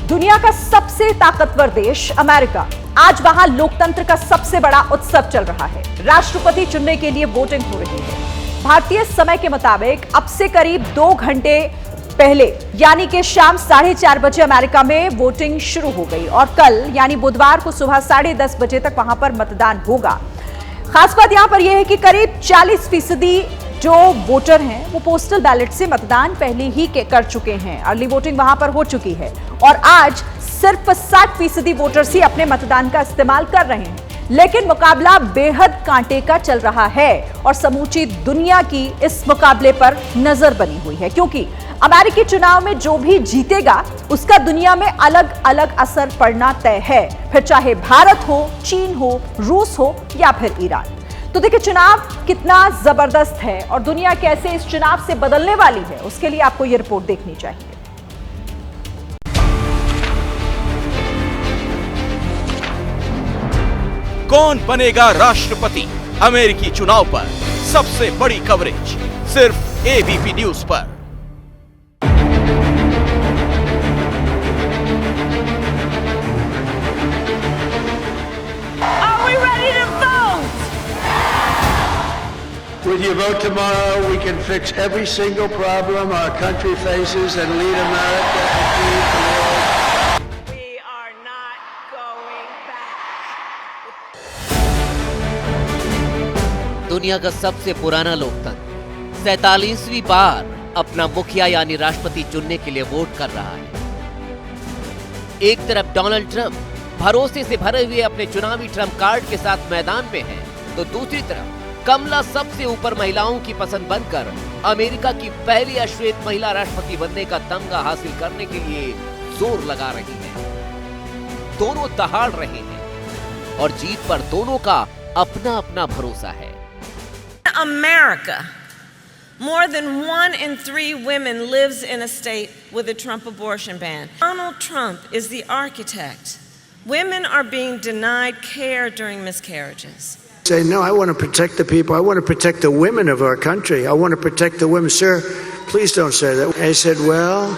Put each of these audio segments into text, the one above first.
दुनिया का सबसे ताकतवर देश अमेरिका, आज वहां लोकतंत्र का सबसे बड़ा उत्सव चल रहा है। राष्ट्रपति चुनने के लिए वोटिंग हो रही है। भारतीय समय के मुताबिक अब से करीब 2 घंटे पहले यानी कि शाम 4:30 बजे अमेरिका में वोटिंग शुरू हो गई और कल यानी बुधवार को सुबह 10:30 बजे तक वहां पर मतदान होगा। खास बात यहां पर यह है कि करीब 40% जो वोटर हैं वो पोस्टल बैलेट से मतदान पहले ही कर चुके हैं। अर्ली वोटिंग वहां पर हो चुकी है और आज सिर्फ 60% वोटर्स ही अपने मतदान का इस्तेमाल कर रहे हैं। लेकिन मुकाबला बेहद कांटे का चल रहा है और समूची दुनिया की इस मुकाबले पर नजर बनी हुई है, क्योंकि अमेरिकी चुनाव में जो भी जीतेगा उसका दुनिया में अलग अलग असर पड़ना तय है, फिर चाहे भारत हो, चीन हो, रूस हो या फिर ईरान। तो देखिए चुनाव कितना जबरदस्त है और दुनिया कैसे इस चुनाव से बदलने वाली है, उसके लिए आपको यह रिपोर्ट देखनी चाहिए। कौन बनेगा राष्ट्रपति? अमेरिकी चुनाव पर सबसे बड़ी कवरेज सिर्फ एबीपी न्यूज पर। With your vote tomorrow, we can fix every single problem our country faces and lead America and lead the world. We are not going back. दुनिया का सबसे पुराना लोकतंत्र 47वीं बार अपना मुखिया यानी राष्ट्रपति चुनने के लिए वोट कर रहा है। एक तरफ डोनाल्ड ट्रंप भरोसे से भरे हुए अपने चुनावी ट्रंप कार्ड के साथ मैदान में है, तो दूसरी तरफ कमला सबसे ऊपर महिलाओं की पसंद बनकर अमेरिका की पहली अश्वेत महिला राष्ट्रपति बनने का तमगा हासिल करने के लिए जोर लगा रही है। दोनों दहाड़ रहे हैं और जीत पर दोनों का अपना अपना भरोसा है। America, more than 1 in 3 women lives in a state with a Trump abortion ban. Donald Trump is the architect. Women are being denied care during miscarriages. Say, no, I want to protect the people. I want to protect the women of our country. I want to protect the women. Sir, please don't say that. I said, well,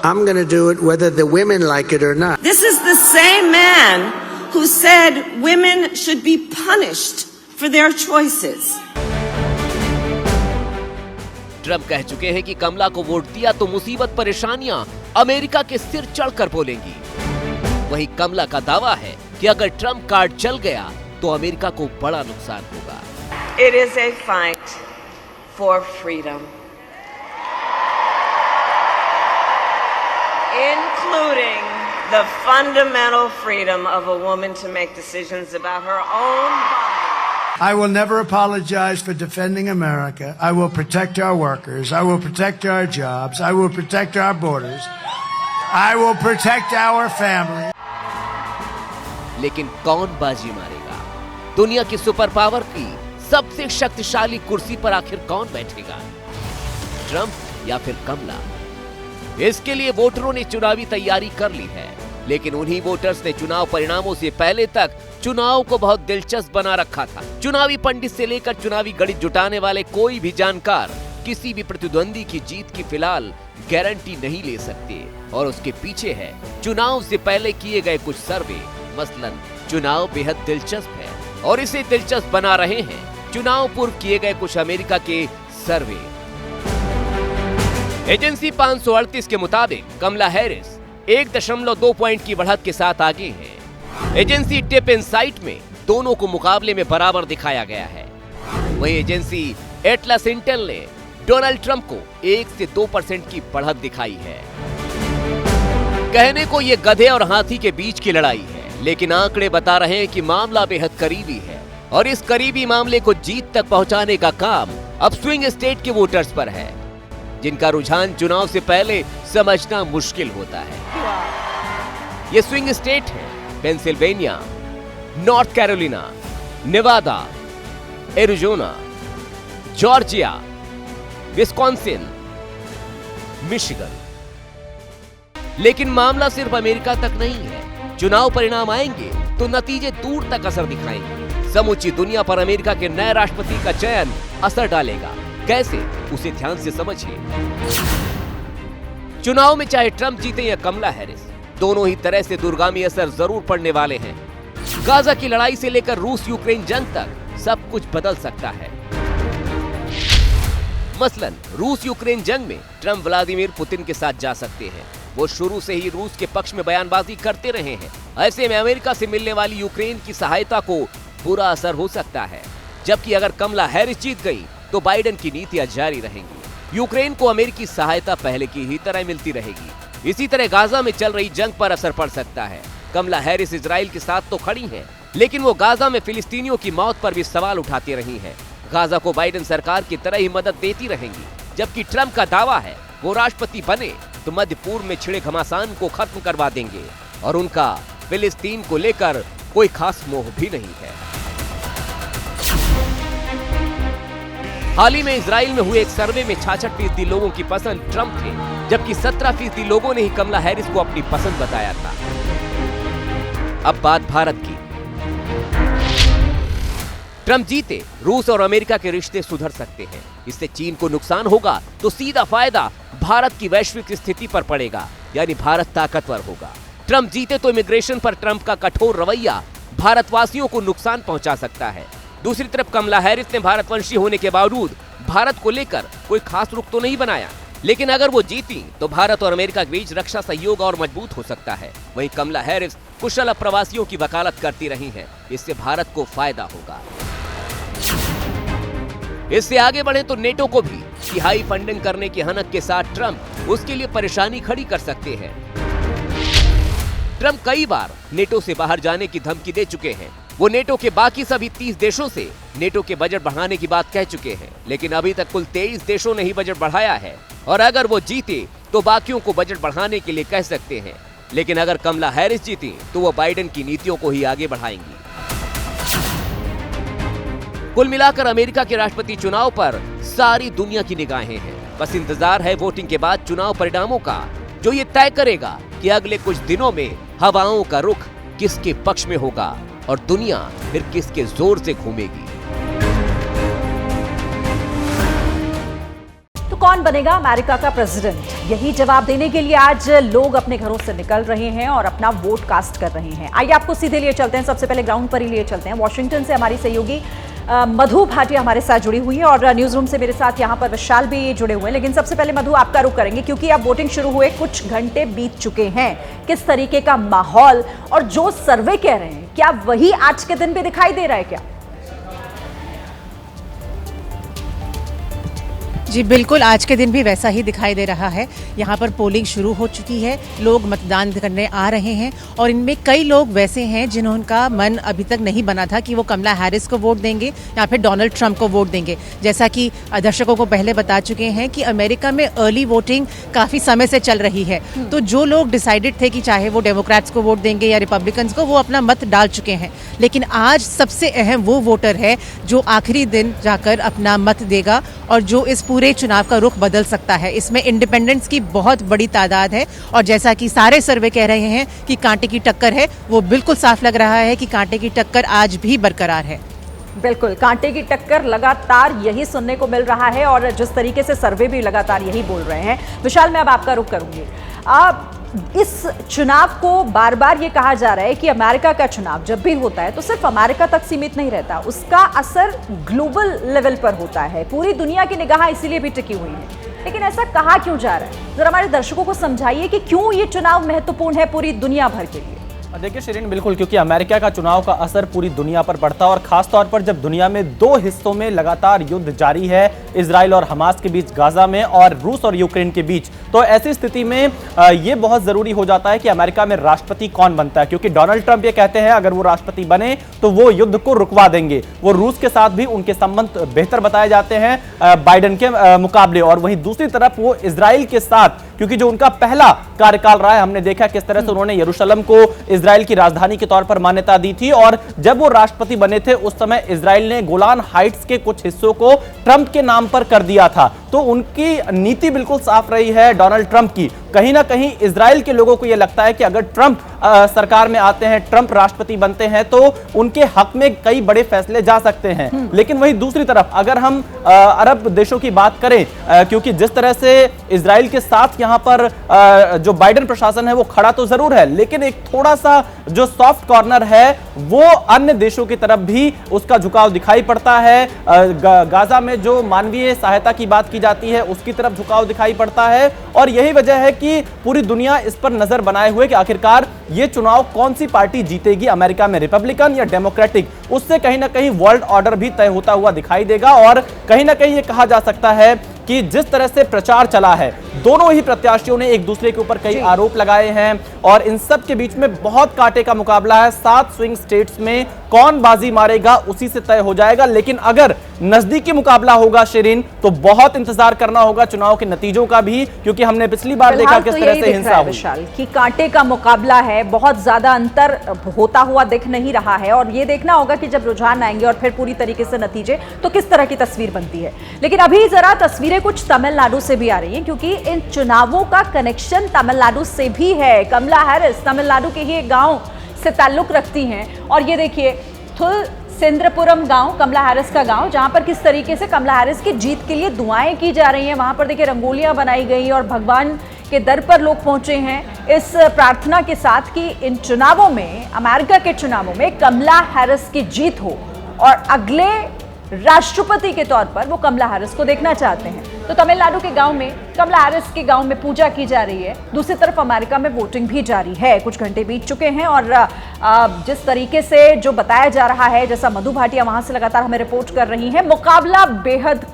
I'm going to do it whether the women like it or not. This is the same man who said women should be punished for their choices. Trump कह चुके हैं कि कमला को vote दिया तो मुसीबत परेशानियां America के सिर चढ़कर बोलेंगी। वहीं कमला का दावा है कि अगर ट्रंप कार्ड चल गया तो अमेरिका को बड़ा नुकसान होगा। It is a fight for freedom, including the fundamental freedom of a woman to make decisions about her own body. I will never apologize for defending America. I will protect our workers. I will protect our jobs. I will protect our borders. I will protect our family. लेकिन कौन बाजी मारेगा? दुनिया की super power की सबसे शक्तिशाली कुर्सी पर आखिर कौन बैठेगा? ट्रंप या फिर कमला? इसके लिए वोटरों ने चुनावी तैयारी कर ली है, लेकिन उन्हीं वोटर्स ने चुनाव परिणामों से पहले तक चुनाव को बहुत दिलचस्प बना रखा था। चुनावी पंडित से लेकर चुनावी गणित जुटाने वाले कोई भी जानकार किसी भी प्रतिद्वंदी की जीत की फिलहाल गारंटी नहीं ले सकते और उसके पीछे है चुनाव से पहले किए गए कुछ सर्वे। मसलन चुनाव बेहद दिलचस्प है और इसे दिलचस्प बना रहे हैं चुनाव पूर्व किए गए कुछ अमेरिका के सर्वे। एजेंसी 538 के मुताबिक कमला हैरिस 1.2 पॉइंट की बढ़त के साथ आगे हैं। एजेंसी टिप इनसाइट में दोनों को मुकाबले में बराबर दिखाया गया है। वहीं एजेंसी एटलस इंटेल ने डोनाल्ड ट्रंप को 1 से 2% की बढ़त दिखाई है। कहने को ये गधे और हाथी के बीच की लड़ाई है, लेकिन आंकड़े बता रहे हैं कि मामला बेहद करीबी है और इस करीबी मामले को जीत तक पहुंचाने का काम अब स्विंग स्टेट के वोटर्स पर है, जिनका रुझान चुनाव से पहले समझना मुश्किल होता है। ये स्विंग स्टेट है Pennsylvania, North Carolina, Nevada, Arizona, Georgia, Wisconsin, Michigan. लेकिन मामला सिर्फ अमेरिका तक नहीं है। चुनाव परिणाम आएंगे तो नतीजे दूर तक असर दिखाएंगे। समूची दुनिया पर अमेरिका के नए राष्ट्रपति का चयन असर डालेगा। कैसे, उसे ध्यान से समझिए। चुनाव में चाहे ट्रंप जीते या कमला हैरिस, दोनों ही तरह से दूरगामी असर जरूर पड़ने वाले हैं। गाजा की लड़ाई से लेकर रूस यूक्रेन जंग तक सब कुछ बदल सकता है। मसलन रूस यूक्रेन जंग में ट्रंप व्लादिमीर पुतिन के साथ जा सकते हैं। वो शुरू से ही रूस के पक्ष में बयानबाजी करते रहे हैं। ऐसे में अमेरिका से मिलने वाली यूक्रेन की सहायता को बुरा असर हो सकता है। जबकि अगर कमला हैरिस जीत गई तो बाइडेन की नीतियां जारी रहेंगी। यूक्रेन को अमेरिकी सहायता पहले की ही तरह मिलती रहेगी। इसी तरह गाजा में चल रही जंग पर असर पड़ सकता है। कमला हैरिस इजराइल के साथ तो खड़ी हैं, लेकिन वो गाजा में फिलिस्तीनियों की मौत पर भी सवाल उठाती रही हैं। गाजा को बाइडेन सरकार की तरह ही मदद देती रहेंगी। जबकि ट्रंप का दावा है वो राष्ट्रपति बने तो मध्य पूर्व में छिड़े घमासान को खत्म करवा देंगे और उनका फिलिस्तीन को लेकर कोई खास मोह भी नहीं है। हाल ही में इजराइल में हुए एक सर्वे में 66% लोगों की पसंद ट्रंप थे, जबकि 17% लोगों ने ही कमला हैरिस को अपनी पसंद बताया था। अब बात भारत की। ट्रंप जीते रूस और अमेरिका के रिश्ते सुधर सकते हैं। इससे चीन को नुकसान होगा तो सीधा फायदा भारत की वैश्विक स्थिति पर पड़ेगा, यानी भारत ताकतवर होगा। ट्रंप जीते तो इमिग्रेशन पर ट्रंप का कठोर रवैया भारतवासियों को नुकसान पहुंचा सकता है। दूसरी तरफ कमला हैरिस ने भारतवंशी होने के बावजूद भारत को लेकर कोई खास रुख तो नहीं बनाया, लेकिन अगर वो जीती तो भारत और अमेरिका के बीच रक्षा सहयोग और मजबूत हो सकता है। वहीं कमला हैरिस कुशल अप्रवासियों की वकालत करती रही हैं, इससे भारत को फायदा होगा। इससे आगे बढ़े तो नेटो को भी तिहाई फंडिंग करने की हनक के साथ ट्रंप उसके लिए परेशानी खड़ी कर सकते हैं। ट्रंप कई बार नेटो से बाहर जाने की धमकी दे चुके हैं। वो नेटो के बाकी सभी 30 देशों से नेटो के बजट बढ़ाने की बात कह चुके हैं, लेकिन अभी तक कुल 23 देशों ने ही बजट बढ़ाया है और अगर वो जीते तो बाकियों को बजट बढ़ाने के लिए कह सकते हैं। लेकिन अगर कमला हैरिस जीती तो वो बाइडेन की नीतियों को ही आगे बढ़ाएंगी। कुल मिलाकर अमेरिका के राष्ट्रपति चुनाव पर सारी दुनिया की निगाहें हैं। बस इंतजार है वोटिंग के बाद चुनाव परिणामों का, जो ये तय करेगा कि अगले कुछ दिनों में हवाओं का रुख किसके पक्ष में होगा और दुनिया फिर किसके जोर से घूमेगी। तो कौन बनेगा अमेरिका का प्रेसिडेंट? यही जवाब देने के लिए आज लोग अपने घरों से निकल रहे हैं और अपना वोट कास्ट कर रहे हैं। आइए आपको सीधे लिए चलते हैं, सबसे पहले ग्राउंड पर ही लिए चलते हैं। वॉशिंगटन से हमारी सहयोगी मधु भाटिया हमारे साथ जुड़ी हुई है और न्यूज रूम से मेरे साथ यहाँ पर विशाल भी जुड़े हुए हैं। लेकिन सबसे पहले मधु आपका रुख करेंगे, क्योंकि अब वोटिंग शुरू हुए कुछ घंटे बीत चुके हैं। किस तरीके का माहौल और जो सर्वे कह रहे हैं, क्या वही आज के दिन भी दिखाई दे रहा है क्या? जी बिल्कुल, आज के दिन भी वैसा ही दिखाई दे रहा है। यहाँ पर पोलिंग शुरू हो चुकी है, लोग मतदान करने आ रहे हैं और इनमें कई लोग वैसे हैं जिन्होंने मन अभी तक नहीं बना था कि वो कमला हैरिस को वोट देंगे या फिर डोनाल्ड ट्रंप को वोट देंगे। जैसा कि दर्शकों को पहले बता चुके हैं कि अमेरिका में अर्ली वोटिंग काफ़ी समय से चल रही है, तो जो लोग डिसाइडेड थे कि चाहे वो डेमोक्रेट्स को वोट देंगे या रिपब्लिकन्स को, वो अपना मत डाल चुके हैं। लेकिन आज सबसे अहम वो वोटर है जो आखिरी दिन जाकर अपना मत देगा और जो इस पूरे चुनाव का रुख बदल सकता है। इसमें इंडिपेंडेंट्स की बहुत बड़ी तादाद है और जैसा कि सारे सर्वे कह रहे हैं कि कांटे की टक्कर है, वो बिल्कुल साफ लग रहा है कि कांटे की टक्कर आज भी बरकरार है। बिल्कुल, कांटे की टक्कर लगातार यही सुनने को मिल रहा है और जिस तरीके से सर्वे भी लगातार यही बोल रहे हैं। विशाल, मैं अब आपका रुख करूंगी। इस चुनाव को बार बार ये कहा जा रहा है कि अमेरिका का चुनाव जब भी होता है तो सिर्फ अमेरिका तक सीमित नहीं रहता, उसका असर ग्लोबल लेवल पर होता है। पूरी दुनिया की निगाह इसीलिए भी टिकी हुई है। लेकिन ऐसा कहा क्यों जा रहा है? जरा हमारे दर्शकों को समझाइए कि क्यों ये चुनाव महत्वपूर्ण है पूरी दुनिया भर के लिए। देखिए शिरीन, बिल्कुल, क्योंकि अमेरिका का चुनाव का असर पूरी दुनिया पर पड़ता है और खास तौर पर जब दुनिया में दो हिस्सों में लगातार युद्ध जारी है, इजराइल और हमास के बीच गाजा में और रूस और यूक्रेन के बीच, तो ऐसी स्थिति में ये बहुत जरूरी हो जाता है कि अमेरिका में राष्ट्रपति कौन बनता है। क्योंकि डोनाल्ड ट्रंप ये कहते हैं अगर वो राष्ट्रपति बने तो वो युद्ध को रुकवा देंगे। वो रूस के साथ भी उनके संबंध बेहतर बताए जाते हैं बाइडेन के मुकाबले, और वहीं दूसरी तरफ वो इजराइल के साथ, क्योंकि जो उनका पहला कार्यकाल रहा है, हमने देखा किस तरह से उन्होंने यरूशलेम को इजराइल की राजधानी के तौर पर मान्यता दी थी और जब वो राष्ट्रपति बने थे उस समय इजराइल ने गोलान हाइट्स के कुछ हिस्सों को ट्रंप के नाम पर कर दिया था। तो उनकी नीति बिल्कुल साफ रही है डोनाल्ड ट्रंप की। कहीं ना कहीं इजराइल के लोगों को यह लगता है कि अगर ट्रंप सरकार में आते हैं, ट्रंप राष्ट्रपति बनते हैं, तो उनके हक में कई बड़े फैसले जा सकते हैं। लेकिन वहीं दूसरी तरफ अगर हम अरब देशों की बात करें, क्योंकि जिस तरह से इजराइल के साथ यहां पर जो बाइडेन प्रशासन है वो खड़ा तो जरूर है, लेकिन एक थोड़ा सा जो सॉफ्ट कॉर्नर है वो अन्य देशों की तरफ भी उसका झुकाव दिखाई पड़ता है। गाजा में जो मानवीय सहायता की बात की जाती है उसकी तरफ झुकाव दिखाई पड़ता है, और यही वजह है कि पूरी दुनिया इस पर नजर बनाए हुए कि आखिरकार ये चुनाव कौन सी पार्टी जीतेगी, अमेरिका में रिपब्लिकन या डेमोक्रेटिक। उससे कहीं ना कहीं वर्ल्ड ऑर्डर भी तय होता हुआ दिखाई देगा। और कहीं ना कहीं ये कहा जा सकता है कि जिस तरह से प्रचार चला है, दोनों ही प्रत्याशियों ने एक दूसरे के ऊपर कई आरोप लगाए हैं और इन सब के बीच में बहुत कांटे का मुकाबला है। 7 स्विंग स्टेट्स में कौन बाजी मारेगा उसी से तय हो जाएगा। लेकिन अगर नजदीकी मुकाबला होगा शिरीन, तो बहुत इंतजार करना होगा चुनाव के नतीजों का भी, क्योंकि हमने पिछली बार देखा किस तरह से हिंसा हुई। विशाल कि कांटे का मुकाबला है, बहुत ज्यादा अंतर होता हुआ दिख नहीं रहा है, और ये देखना होगा कि जब रुझान आएंगे और फिर पूरी तरीके से नतीजे, तो किस तरह की तस्वीर बनती है। लेकिन अभी जरा तस्वीरें कुछ तमिलनाडु से भी आ रही हैं, क्योंकि इन चुनावों का कनेक्शन तमिलनाडु से भी है। कमला हैरिस तमिलनाडु के ही एक गांव से ताल्लुक रखती हैं, और ये देखिए थुलसिंद्रपुरम गांव, कमला हैरिस का गांव, जहां पर किस तरीके से कमला हैरिस की जीत के लिए दुआएं की जा रही हैं। वहां पर देखिए रंगोलियां बनाई गई और भगवान के दर पर लोग पहुंचे हैं इस प्रार्थना के साथ कि इन चुनावों में, अमेरिका के चुनावों में कमला हैरिस की जीत हो और अगले राष्ट्रपति के तौर पर वो कमला हैरिस को देखना चाहते हैं। तो तमिलनाडु के गांव में, कमला हैरिस के गांव में पूजा की जा रही है। दूसरी तरफ अमेरिका में वोटिंग भी जारी है, कुछ घंटे बीत चुके हैं, और जिस तरीके से जो बताया जा रहा है, जैसा मधु भाटिया वहां से लगातार हमें रिपोर्ट कर रही हैं, मुकाबला बेहद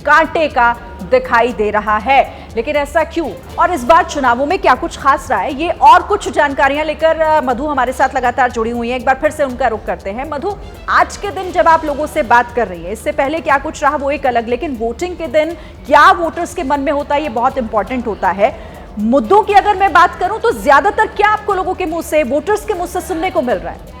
कांटे का दिखाई दे रहा है। लेकिन ऐसा क्यों, और इस बार चुनावों में क्या कुछ खास रहा है, ये और कुछ जानकारियां लेकर मधु हमारे साथ लगातार जुड़ी हुई हैं। एक बार फिर से उनका रुख करते हैं। मधु, आज के दिन जब आप लोगों से बात कर रही है, इससे पहले क्या कुछ रहा वो एक अलग, लेकिन वोटिंग के दिन क्या वोटर्स के मन में होता है ये बहुत इंपॉर्टेंट होता है। मुद्दों की अगर मैं बात करूं तो ज्यादातर क्या आपको लोगों के मुंह से, वोटर्स के मुंह से सुनने को मिल रहा है?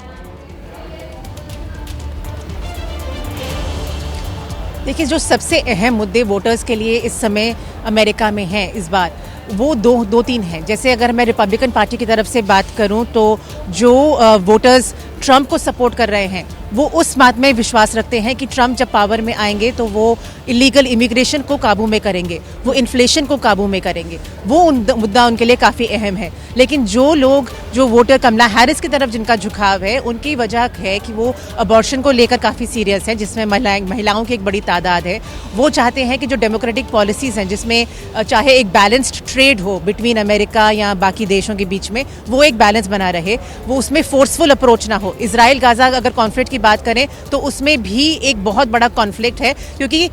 देखिए, जो सबसे अहम मुद्दे वोटर्स के लिए इस समय अमेरिका में हैं इस बार, वो दो तीन हैं। जैसे अगर मैं रिपब्लिकन पार्टी की तरफ से बात करूं तो जो वोटर्स ट्रंप को सपोर्ट कर रहे हैं वो उस बात में विश्वास रखते हैं कि ट्रंप जब पावर में आएंगे तो वो इलीगल इमिग्रेशन को काबू में करेंगे, वो इन्फ्लेशन को काबू में करेंगे। वो मुद्दा उनके लिए काफ़ी अहम है। लेकिन जो वोटर कमला हैरिस की तरफ जिनका झुकाव है, उनकी वजह है कि वो अबॉर्शन को लेकर काफ़ी सीरियस हैं, जिसमें महिलाओं की एक बड़ी तादाद है। वो चाहते हैं कि जो डेमोक्रेटिक पॉलिसीज़ हैं, जिसमें चाहे एक बैलेंस्ड ट्रेड हो बिटवीन अमेरिका या बाकी देशों के बीच में, वो एक बैलेंस बना रहे, वो उसमें फोर्सफुल अप्रोच ना हो। इजराइल गाजा अगर कॉन्फ्लिक्ट की बात करें तो उसमें भी एक बहुत बड़ा कॉन्फ्लिक्ट है, क्योंकि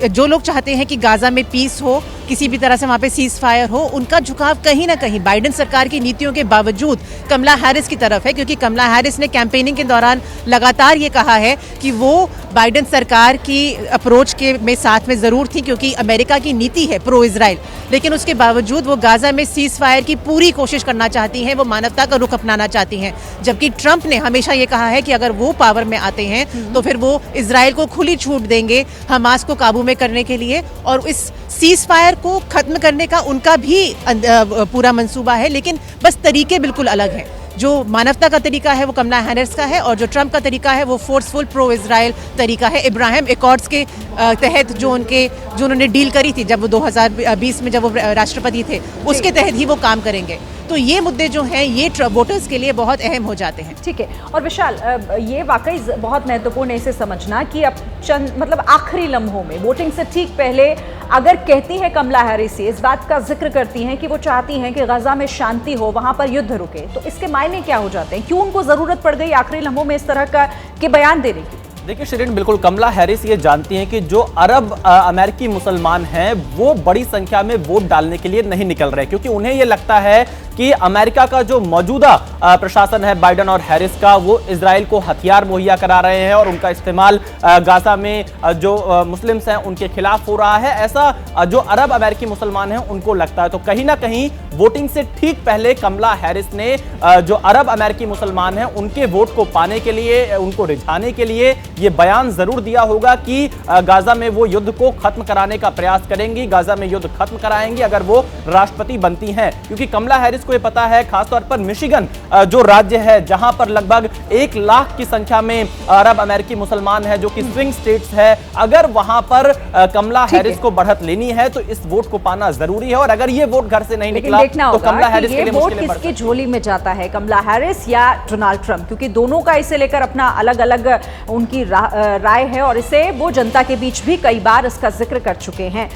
जो लोग चाहते हैं कि गाजा में पीस हो, किसी भी तरह से वहाँ पे सीज फायर हो, उनका झुकाव कहीं ना कहीं बाइडेन सरकार की नीतियों के बावजूद कमला हैरिस की तरफ है। क्योंकि कमला हैरिस ने कैंपेनिंग के दौरान लगातार ये कहा है कि वो बाइडेन सरकार की अप्रोच के में साथ में ज़रूर थी, क्योंकि अमेरिका की नीति है प्रो इजराइल, लेकिन उसके बावजूद वो गाजा में सीज फायर की पूरी कोशिश करना चाहती हैं, वो मानवता का रुख अपनाना चाहती हैं। जबकि ट्रंप ने हमेशा ये कहा है कि अगर वो पावर में आते हैं तो फिर वो इजराइल को खुली छूट देंगे हमास को काबू में करने के लिए, और इस सीज फायर को खत्म करने का उनका भी पूरा मंसूबा है। लेकिन बस तरीके बिल्कुल अलग हैं। जो मानवता का तरीका है वो कमला हैरिस का है, और जो ट्रंप का तरीका है वो फोर्सफुल प्रो इजराइल तरीका है। इब्राहिम एकॉर्ड्स के तहत जो उन्होंने डील करी थी जब वो 2020 में जब वो राष्ट्रपति थे, उसके तहत ही वो काम करेंगे। तो ये मुद्दे जो हैं ये वोटर्स के लिए बहुत अहम हो जाते हैं। ठीक है। और विशाल, ये वाकई बहुत महत्वपूर्ण है इसे समझना कि अब चंद आखिरी लम्हों में, वोटिंग से ठीक पहले, अगर कहती है कमला हैरिस इस बात का जिक्र करती हैं कि वो चाहती हैं कि गाजा में शांति हो, वहां पर युद्ध रुके, तो इसके मायने क्या हो जाते हैं? क्यों उनको जरूरत पड़ गई आखिरी लम्हों में इस तरह के बयान देने की? देखिए शिरीन, बिल्कुल कमला हैरिस ये जानती हैं कि जो अरब अमेरिकी मुसलमान हैं वो बड़ी संख्या में वोट डालने के लिए नहीं निकल रहे, क्योंकि उन्हें ये लगता है कि कि अमेरिका का जो मौजूदा प्रशासन है बाइडेन और हैरिस का, वो इजराइल को हथियार मुहैया करा रहे हैं और उनका इस्तेमाल गाजा में जो मुस्लिम्स हैं उनके खिलाफ हो रहा है, ऐसा जो अरब अमेरिकी मुसलमान हैं उनको लगता है। तो कहीं ना कहीं वोटिंग से ठीक पहले कमला हैरिस ने जो अरब अमेरिकी मुसलमान हैं उनके वोट को पाने के लिए, उनको रिझाने के लिए ये बयान जरूर दिया होगा कि गाजा में वो युद्ध को खत्म कराने का प्रयास करेंगी, गाजा में युद्ध खत्म कराएंगी अगर वो राष्ट्रपति बनती हैं। क्योंकि कमला हैरिस को ये पता है, खासतौर पर मिशिगन जो राज्य है जहां पर लगभग 1 लाख की संख्या में अरब अमेरिकी मुसलमान है, जो कि स्विंग स्टेट्स है, अगर वहां पर कमला हैरिस को बढ़त लेनी है तो इस वोट को पाना जरूरी है। और अगर ये वोट घर से नहीं निकला तो कमला हैरिस के लिए मुश्किलें बढ़ सकती हैं। किसकी झोली में जाता है, कमला हैरिस या डोनाल्ड ट्रंप? क्योंकि दोनों का इसे लेकर अपना अलग अलग उनकी राय है और इसे वो जनता के बीच भी कई बार इसका जिक्र कर चुके हैं।